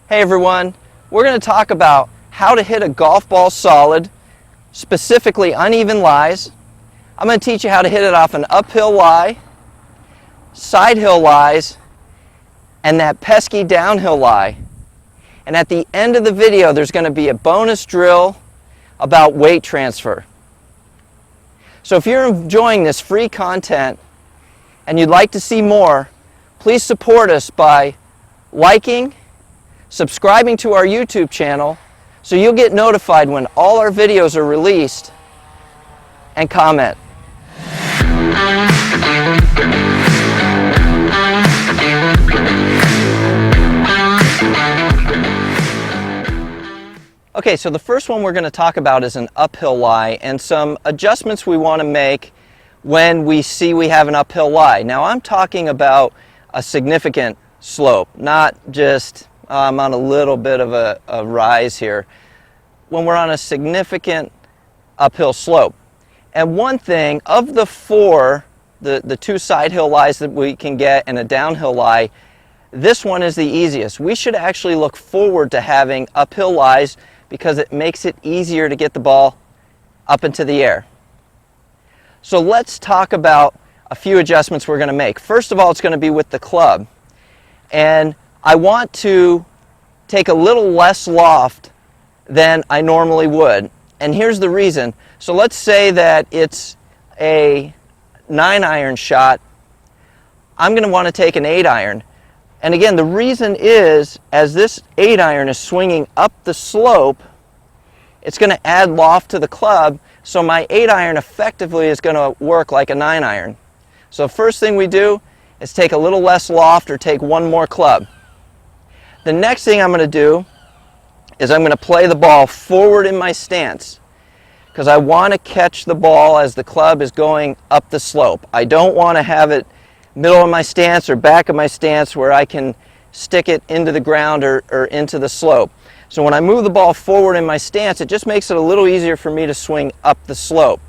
Hey everyone, we're going to talk about how to hit a golf ball solid, specifically uneven lies. I'm going to teach you how to hit it off an uphill lie, side hill lies, and that pesky downhill lie. And at the end of the video, there's going to be a bonus drill about weight transfer. So if you're enjoying this free content and you'd like to see more, please support us by liking, subscribing to our YouTube channel so you'll get notified when all our videos are released, and comment. Okay, so the first one we're going to talk about is an uphill lie and some adjustments we want to make when we see we have an uphill lie. Now I'm talking about a significant slope, not just I'm on a little bit of a rise here. When we're on a significant uphill slope. And one thing, of the four, the two side hill lies that we can get and a downhill lie, this one is the easiest. We should actually look forward to having uphill lies because it makes it easier to get the ball up into the air. So let's talk about a few adjustments we're going to make. First of all, it's going to be with the club. And I want to take a little less loft than I normally would. And here's the reason. So let's say that it's a 9-iron shot. I'm going to want to take an 8-iron. And again, the reason is, as this 8-iron is swinging up the slope, it's going to add loft to the club, so my 8-iron effectively is going to work like a 9-iron. So first thing we do is take a little less loft or take one more club. The next thing I'm going to do is I'm going to play the ball forward in my stance because I want to catch the ball as the club is going up the slope. I don't want to have it middle of my stance or back of my stance where I can stick it into the ground or into the slope. So when I move the ball forward in my stance, it just makes it a little easier for me to swing up the slope.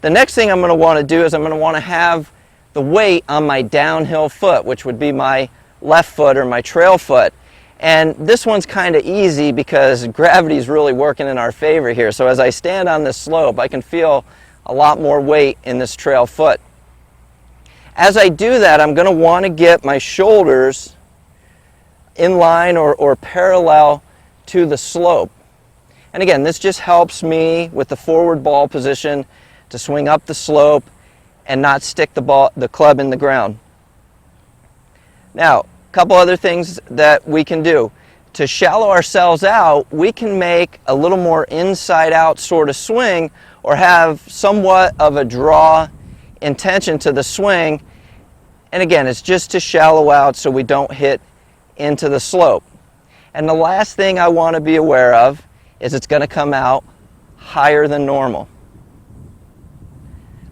The next thing I'm going to want to do is I'm going to want to have the weight on my downhill foot, which would be my left foot or my trail foot. And this one's kind of easy because gravity is really working in our favor here. So as I stand on this slope, I can feel a lot more weight in this trail foot. As I do that, I'm going to want to get my shoulders in line or parallel to the slope. And again, this just helps me with the forward ball position to swing up the slope and not stick the club in the ground. Now, a couple other things that we can do. To shallow ourselves out, we can make a little more inside-out sort of swing or have somewhat of a draw intention to the swing. And again, it's just to shallow out so we don't hit into the slope. And the last thing I want to be aware of is it's going to come out higher than normal.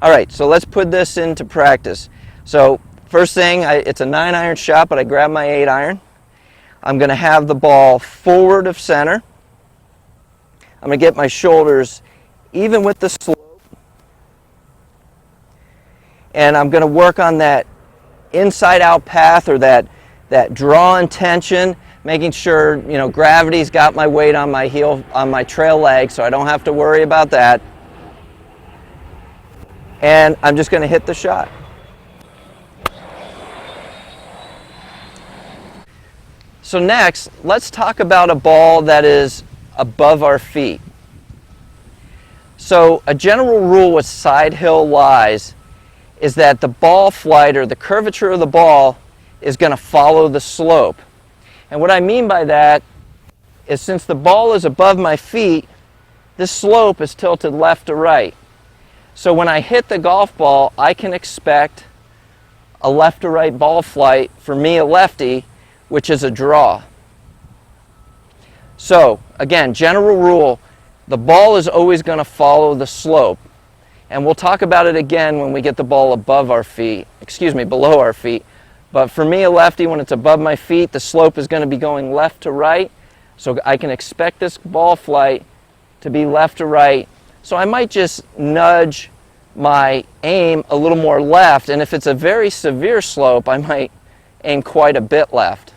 All right, so let's put this into practice. So first thing, it's a 9-iron shot, but I grab my 8-iron. I'm going to have the ball forward of center. I'm going to get my shoulders even with the slope. And I'm going to work on that inside-out path or that draw and tension, making sure, gravity's got my weight on my heel, on my trail leg, so I don't have to worry about that. And I'm just going to hit the shot. So next, let's talk about a ball that is above our feet. So a general rule with side hill lies is that the ball flight or the curvature of the ball is going to follow the slope. And what I mean by that is since the ball is above my feet, this slope is tilted left to right. So when I hit the golf ball, I can expect a left to right ball flight, for me a lefty, which is a draw. So again, general rule, the ball is always going to follow the slope. And we'll talk about it again when we get the ball below our feet. But for me, a lefty, when it's above my feet, the slope is going to be going left to right. So I can expect this ball flight to be left to right. So I might just nudge my aim a little more left. And if it's a very severe slope, I might aim quite a bit left.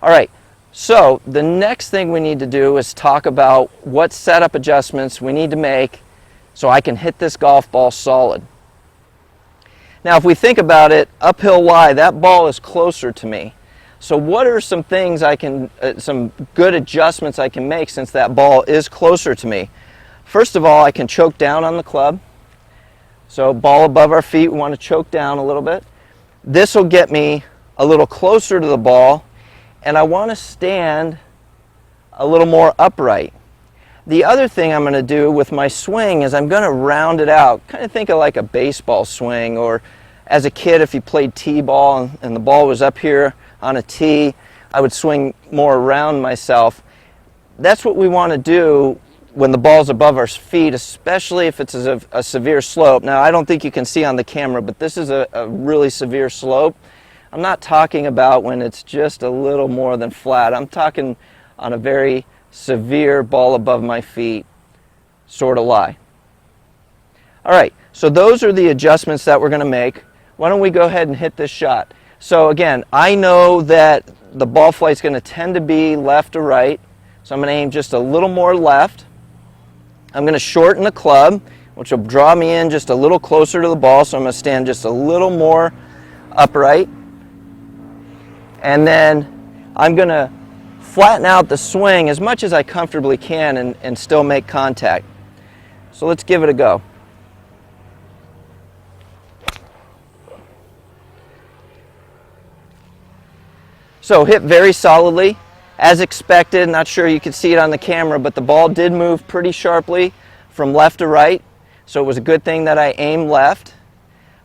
All right, So the next thing we need to do is talk about what setup adjustments we need to make so I can hit this golf ball solid. Now if we think about it, uphill lie, that ball is closer to me. So what are some things some good adjustments I can make since that ball is closer to me? First of all, I can choke down on the club. So ball above our feet, we want to choke down a little bit. This will get me a little closer to the ball, and I want to stand a little more upright. The other thing I'm going to do with my swing is I'm going to round it out. Kind of think of like a baseball swing, or as a kid if you played t-ball and the ball was up here on a tee, I would swing more around myself. That's what we want to do when the ball's above our feet, especially if it's a severe slope. Now I don't think you can see on the camera, but this is a really severe slope. I'm not talking about when it's just a little more than flat. I'm talking on a very severe ball above my feet sort of lie. All right, so those are the adjustments that we're going to make. Why don't we go ahead and hit this shot? So again, I know that the ball flight's going to tend to be left to right, so I'm going to aim just a little more left. I'm going to shorten the club, which will draw me in just a little closer to the ball, so I'm going to stand just a little more upright. And then I'm going to flatten out the swing as much as I comfortably can and still make contact. So let's give it a go. So hit very solidly, as expected. Not sure you could see it on the camera, but the ball did move pretty sharply from left to right. So it was a good thing that I aimed left.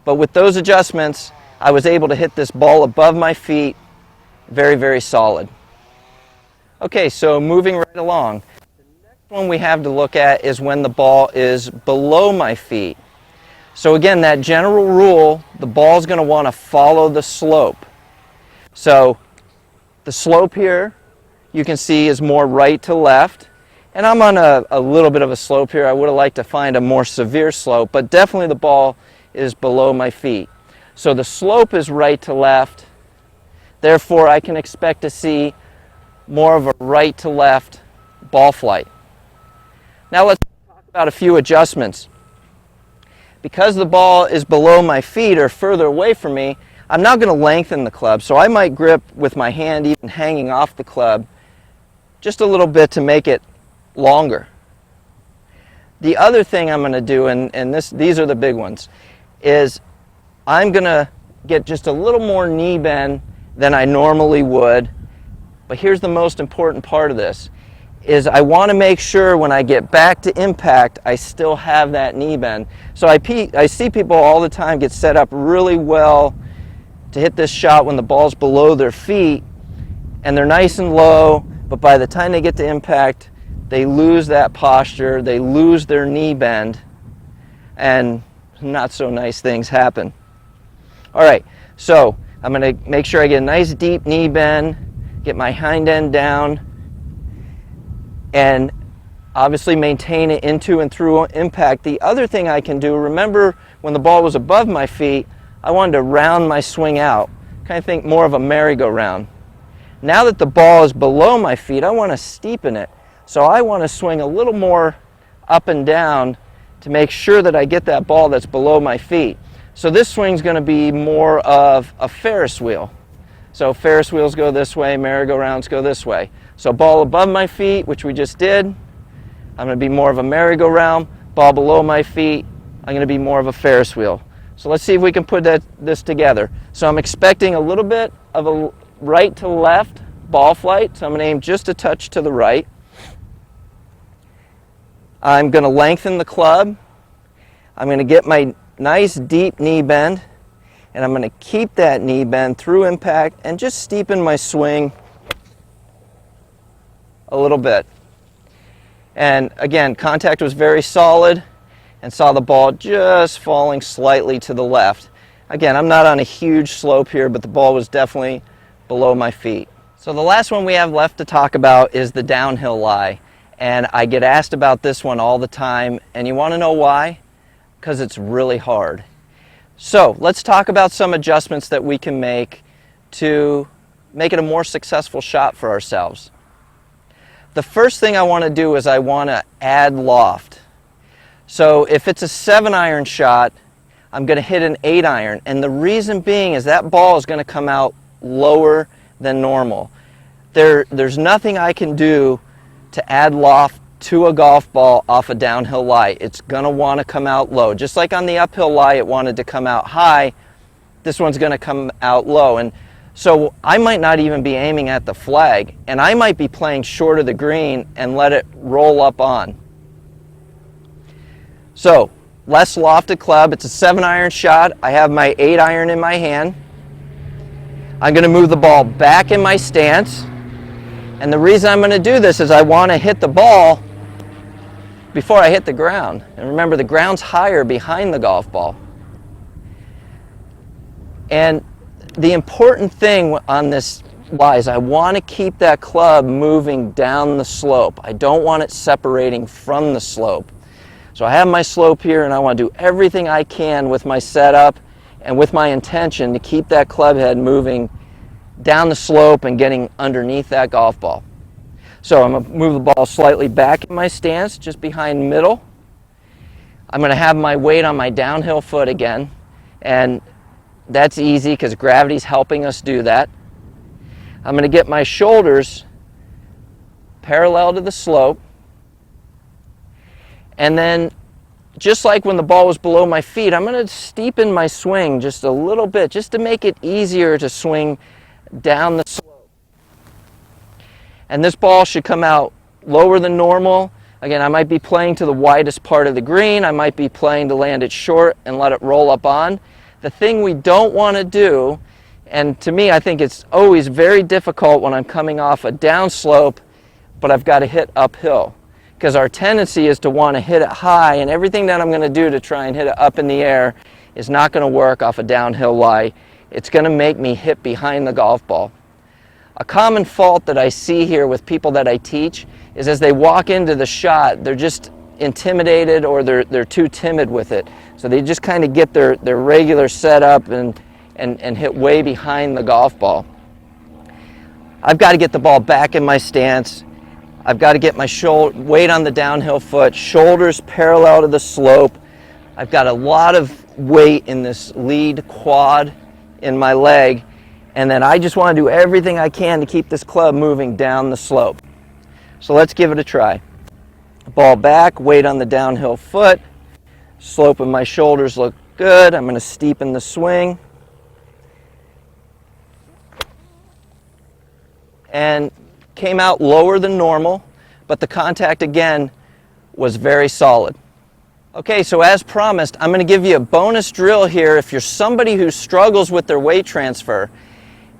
But with those adjustments, I was able to hit this ball above my feet very, very solid. Okay, so moving right along. The next one we have to look at is when the ball is below my feet. So again, that general rule, the ball's going to want to follow the slope. So the slope here, you can see, is more right to left. And I'm on a little bit of a slope here. I would have liked to find a more severe slope, but definitely the ball is below my feet. So the slope is right to left. Therefore, I can expect to see more of a right to left ball flight. Now let's talk about a few adjustments. Because the ball is below my feet or further away from me, I'm now going to lengthen the club. So I might grip with my hand even hanging off the club just a little bit to make it longer. The other thing I'm going to do, and these are the big ones, is I'm going to get just a little more knee bend than I normally would. But here's the most important part of this, is I want to make sure when I get back to impact, I still have that knee bend. So I see people all the time get set up really well to hit this shot when the ball's below their feet, and they're nice and low, but by the time they get to impact, they lose that posture, they lose their knee bend, and not so nice things happen. All right, so I'm going to make sure I get a nice deep knee bend, get my hind end down, and obviously maintain it into and through impact. The other thing I can do, remember when the ball was above my feet, I wanted to round my swing out, kind of think more of a merry-go-round. Now that the ball is below my feet, I want to steepen it. So I want to swing a little more up and down to make sure that I get that ball that's below my feet. So this swing's going to be more of a Ferris wheel. So Ferris wheels go this way, merry-go-rounds go this way. So ball above my feet, which we just did, I'm going to be more of a merry-go-round. Ball below my feet, I'm going to be more of a Ferris wheel. So let's see if we can put this together. So I'm expecting a little bit of a right to left ball flight. So I'm going to aim just a touch to the right. I'm going to lengthen the club. I'm going to get my nice deep knee bend, and I'm going to keep that knee bend through impact and just steepen my swing a little bit. And again, contact was very solid, and saw the ball just falling slightly to the left. Again, I'm not on a huge slope here, but the ball was definitely below my feet. So the last one we have left to talk about is the downhill lie. And I get asked about this one all the time, and you want to know why? Because it's really hard. So let's talk about some adjustments that we can make to make it a more successful shot for ourselves. The first thing I want to do is I want to add loft. So if it's a 7-iron shot, I'm going to hit an 8-iron, and the reason being is that ball is going to come out lower than normal. There's nothing I can do to add loft to a golf ball off a downhill lie. It's going to want to come out low. Just like on the uphill lie it wanted to come out high, this one's going to come out low. And so I might not even be aiming at the flag, and I might be playing short of the green and let it roll up on. So, less lofted club. It's a 7-iron shot. I have my 8-iron in my hand. I'm going to move the ball back in my stance. And the reason I'm going to do this is I want to hit the ball before I hit the ground. And remember, the ground's higher behind the golf ball. And the important thing on this lie is I want to keep that club moving down the slope. I don't want it separating from the slope. So I have my slope here, and I want to do everything I can with my setup and with my intention to keep that club head moving down the slope and getting underneath that golf ball. So I'm going to move the ball slightly back in my stance, just behind middle. I'm going to have my weight on my downhill foot again, and that's easy because gravity's helping us do that. I'm going to get my shoulders parallel to the slope. And then, just like when the ball was below my feet, I'm going to steepen my swing just a little bit, just to make it easier to swing down the slope. And this ball should come out lower than normal. Again, I might be playing to the widest part of the green. I might be playing to land it short and let it roll up on. The thing we don't want to do, and to me I think it's always very difficult when I'm coming off a downslope, but I've got to hit uphill. Because our tendency is to want to hit it high, and everything that I'm going to do to try and hit it up in the air is not going to work off a downhill lie. It's going to make me hit behind the golf ball. A common fault that I see here with people that I teach is as they walk into the shot, they're just intimidated or they're too timid with it. So they just kind of get their regular setup and hit way behind the golf ball. I've got to get the ball back in my stance. I've got to get my weight on the downhill foot, shoulders parallel to the slope. I've got a lot of weight in this lead quad in my leg, and then I just want to do everything I can to keep this club moving down the slope. So let's give it a try. Ball back, weight on the downhill foot, slope of my shoulders look good. I'm going to steepen the swing. And came out lower than normal, but the contact again was very solid. Okay, so as promised, I'm going to give you a bonus drill here if you're somebody who struggles with their weight transfer.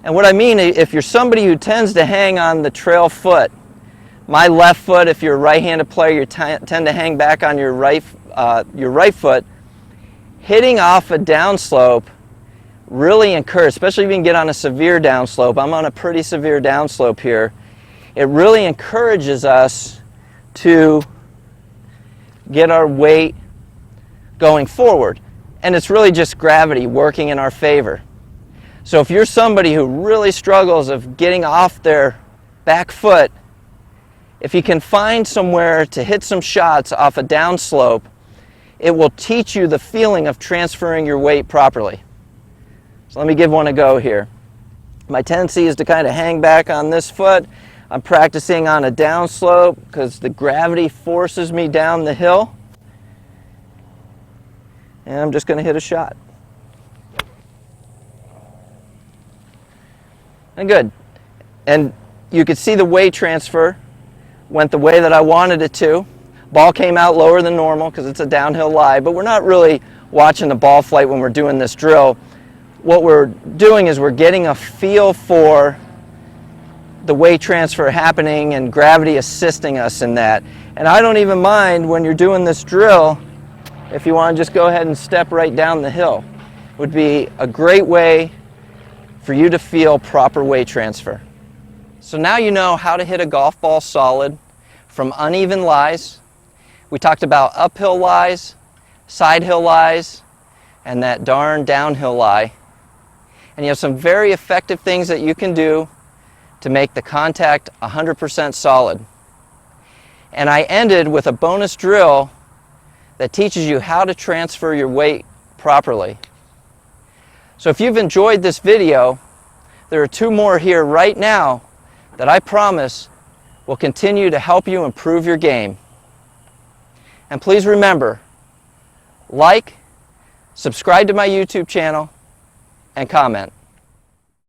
And what I mean, if you're somebody who tends to hang on the trail foot, my left foot, if you're a right-handed player, you tend to hang back on your right foot, hitting off a downslope really encourage, especially if you can get on a severe downslope. I'm on a pretty severe downslope here. It really encourages us to get our weight going forward. And it's really just gravity working in our favor. So if you're somebody who really struggles of getting off their back foot, if you can find somewhere to hit some shots off a downslope, it will teach you the feeling of transferring your weight properly. So let me give one a go here. My tendency is to kind of hang back on this foot. I'm practicing on a downslope because the gravity forces me down the hill. And I'm just going to hit a shot. And good. And you could see the weight transfer went the way that I wanted it to. Ball came out lower than normal because it's a downhill lie, but we're not really watching the ball flight when we're doing this drill. What we're doing is we're getting a feel for the weight transfer happening and gravity assisting us in that. And I don't even mind when you're doing this drill if you want to just go ahead and step right down the hill. It would be a great way for you to feel proper weight transfer. So now you know how to hit a golf ball solid from uneven lies. We talked about uphill lies, side hill lies, and that darn downhill lie. And you have some very effective things that you can do to make the contact 100% solid. And I ended with a bonus drill that teaches you how to transfer your weight properly. So if you've enjoyed this video, there are 2 more here right now that I promise will continue to help you improve your game. And please remember, like, subscribe to my YouTube channel, and comment.